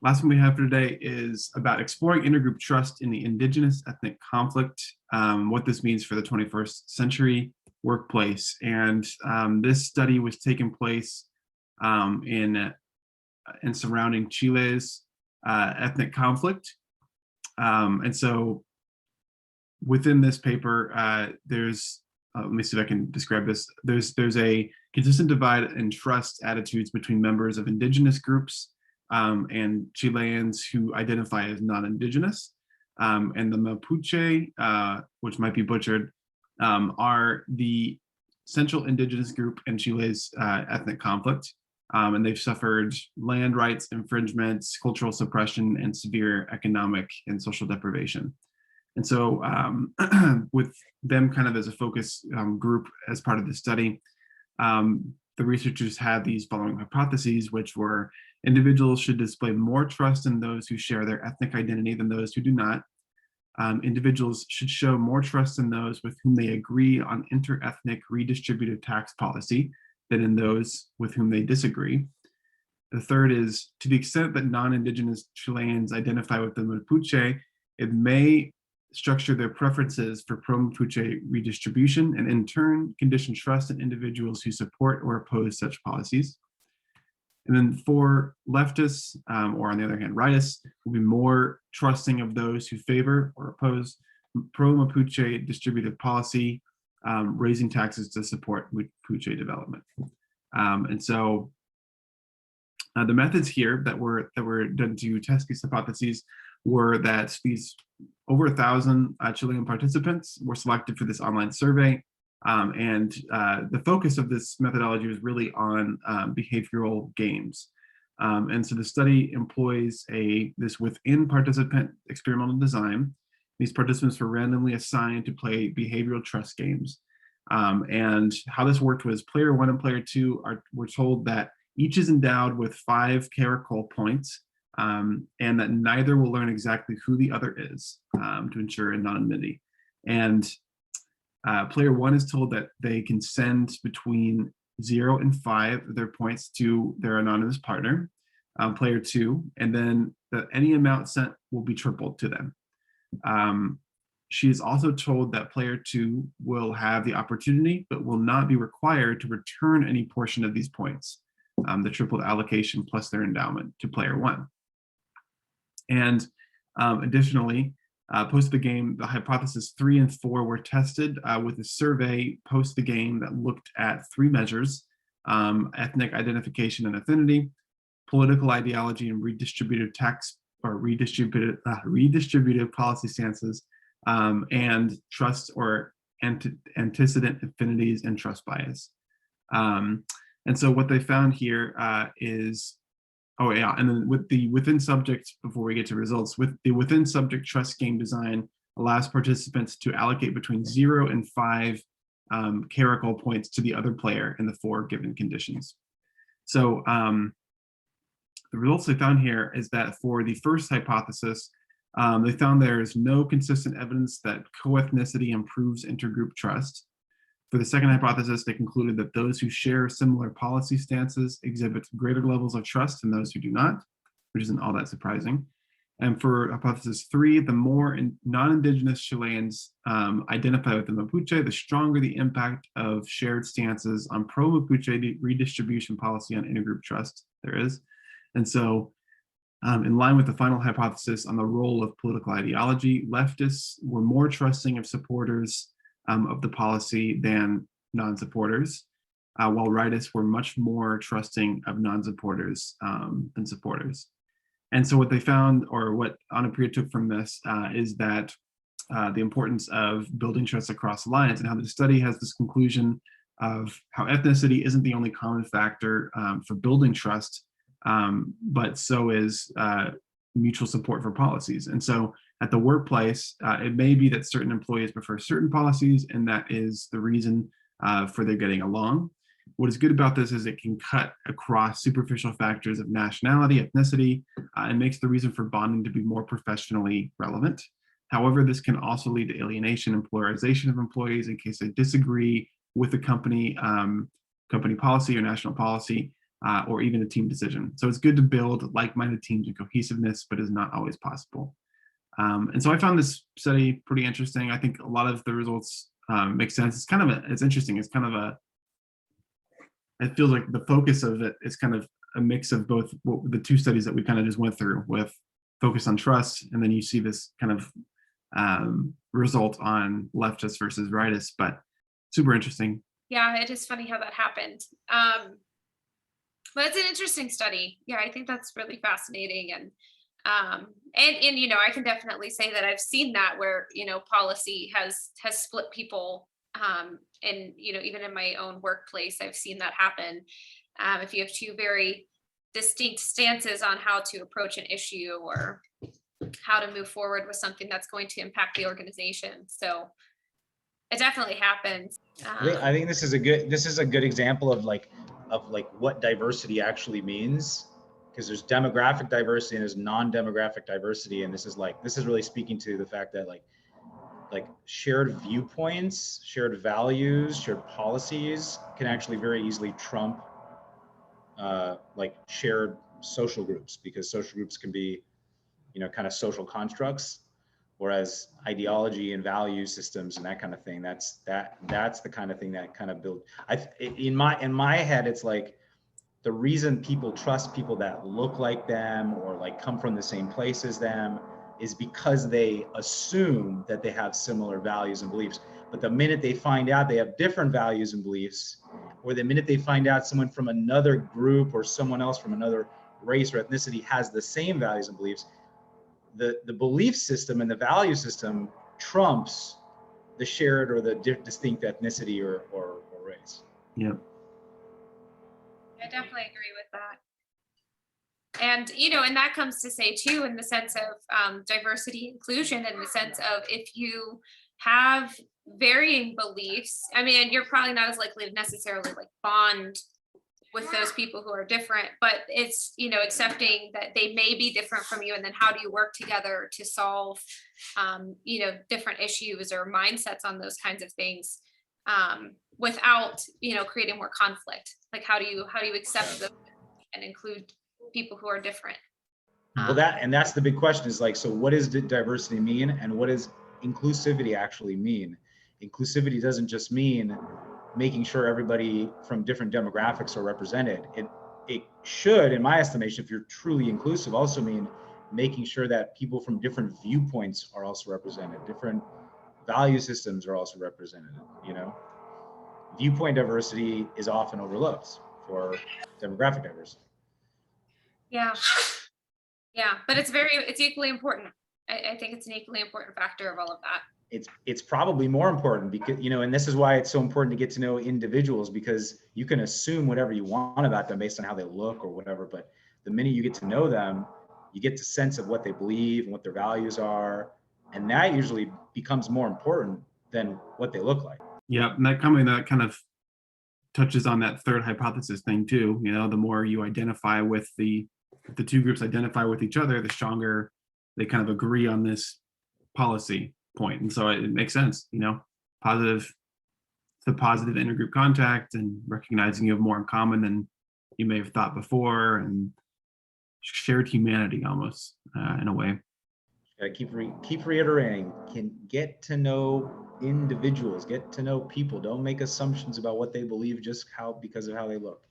Last one we have for today is about exploring intergroup trust in the indigenous ethnic conflict, what this means for the 21st century workplace. And this study was taking place in surrounding Chile's ethnic conflict. And so within this paper, there's, let me see if I can describe this. There's a consistent divide in trust attitudes between members of indigenous groups and Chileans who identify as non-indigenous. And the Mapuche, which might be butchered, are the central indigenous group in Chile's ethnic conflict. And they've suffered land rights infringements, cultural suppression, and severe economic and social deprivation. And so with them kind of as a focus group as part of the study, the researchers had these following hypotheses, which were individuals should display more trust in those who share their ethnic identity than those who do not. Individuals should show more trust in those with whom they agree on inter-ethnic redistributive tax policy than in those with whom they disagree. The third is, to the extent that non-indigenous Chileans identify with the Mapuche, it may structure their preferences for pro-Mapuche redistribution and in turn condition trust in individuals who support or oppose such policies. And then for leftists, or on the other hand, rightists, will be more trusting of those who favor or oppose pro-Mapuche distributive policy, raising taxes to support Mapuche development. And so the methods here that were done to test these hypotheses were that these over 1,000 Chilean participants were selected for this online survey. And the focus of this methodology was really on behavioral games. And so the study employs this within participant experimental design. These participants were randomly assigned to play behavioral trust games. And how this worked was player 1 and player 2 were told that each is endowed with 5 caracol points, and that neither will learn exactly who the other is to ensure anonymity. And player 1 is told that they can send between 0 and 5 of their points to their anonymous partner, player 2, and then any amount sent will be tripled to them. She is also told that player 2 will have the opportunity, but will not be required to return any portion of these points, the tripled allocation plus their endowment to player 1. And additionally, post the game, the hypothesis 3 and 4 were tested with a survey post the game that looked at 3 measures: ethnic identification and affinity, political ideology and redistributive tax or redistributive policy stances, and trust or antecedent affinities and trust bias. And so what they found here is, oh yeah, and then with the within subject, before we get to results, with the within subject trust game design allows participants to allocate between 0 and 5 caracol points to the other player in the 4 given conditions. So the results they found here is that for the first hypothesis, they found there is no consistent evidence that co-ethnicity improves intergroup trust. For the second hypothesis, they concluded that those who share similar policy stances exhibit greater levels of trust than those who do not, which isn't all that surprising. And for hypothesis 3, the more non-indigenous Chileans identify with the Mapuche, the stronger the impact of shared stances on pro-Mapuche redistribution policy on intergroup trust there is. And so in line with the final hypothesis on the role of political ideology, leftists were more trusting of supporters of the policy than non-supporters, while rightists were much more trusting of non-supporters than supporters. And so what they found, or what Ana Priya took from this, is that the importance of building trust across lines, and how the study has this conclusion of how ethnicity isn't the only common factor for building trust, but so is mutual support for policies. And so at the workplace, it may be that certain employees prefer certain policies, and that is the reason for their getting along. What is good about this is it can cut across superficial factors of nationality, ethnicity, and makes the reason for bonding to be more professionally relevant. However, this can also lead to alienation and polarization of employees in case they disagree with the company policy or national policy, or even a team decision. So it's good to build like-minded teams and cohesiveness, but is not always possible. And so I found this study pretty interesting. I think a lot of the results make sense. It's interesting. It's kind of it feels like the focus of it is kind of a mix of both the two studies that we kind of just went through, with focus on trust, and then you see this kind of result on leftists versus rightists, but super interesting. Yeah, it is funny how that happened. But it's an interesting study. Yeah, I think that's really fascinating. And I can definitely say that I've seen that where, policy has split people. And even in my own workplace, I've seen that happen. If you have two very distinct stances on how to approach an issue or how to move forward with something that's going to impact the organization. So it definitely happens. I think this is a good example of what diversity actually means, because there's demographic diversity and there's non-demographic diversity, and this is really speaking to the fact that like shared viewpoints, shared values, shared policies can actually very easily trump like shared social groups, because social groups can be kind of social constructs, whereas ideology and value systems and that kind of thing, that's the kind of thing that kind of build. In my head, it's like the reason people trust people that look like them or like come from the same place as them is because they assume that they have similar values and beliefs. But the minute they find out they have different values and beliefs, or the minute they find out someone from another group or someone else from another race or ethnicity has the same values and beliefs, the belief system and the value system trumps the shared or the distinct ethnicity or race. Yeah. I definitely agree with that. And that comes to say too, in the sense of diversity, inclusion, in the sense of if you have varying beliefs, I mean, you're probably not as likely to necessarily like bond with those people who are different, but it's, accepting that they may be different from you. And then how do you work together to solve, different issues or mindsets on those kinds of things, without, creating more conflict? Like, how do you accept them and include people who are different? Well, that's the big question, is like, so what does diversity mean, and what does inclusivity actually mean? Inclusivity doesn't just mean making sure everybody from different demographics are represented. It should, in my estimation, if you're truly inclusive, also mean making sure that people from different viewpoints are also represented, different value systems are also represented. Viewpoint diversity is often overlooked for demographic diversity. Yeah, but it's equally important. I think it's an equally important factor of all of that. It's probably more important because, and this is why it's so important to get to know individuals, because you can assume whatever you want about them based on how they look or whatever, but the minute you get to know them, you get the sense of what they believe and what their values are, and that usually becomes more important than what they look like. Yeah, and that kind of touches on that third hypothesis thing too. The more you identify with the two groups identify with each other, the stronger they kind of agree on this policy point. And so it makes sense, the positive intergroup contact and recognizing you have more in common than you may have thought before, and shared humanity almost, in a way. Keep reiterating, can get to know individuals, get to know people. Don't make assumptions about what they believe just because of how they look.